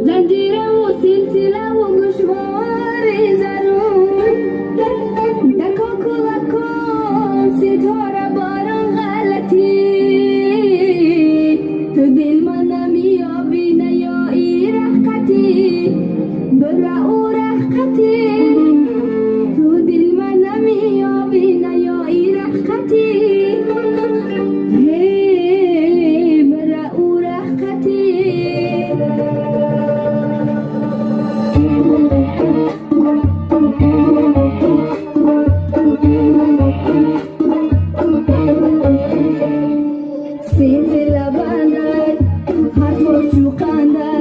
زنجیره و سلسله و گوشوار زرون دکا کلکا ستاره باران غلطی تو دل من نمیابی نیایی رحقتی برا او رحقتی تو دل من نمیابی نیایی رحقتی برا او رحقتی سلسله بندر حرف و شوقندر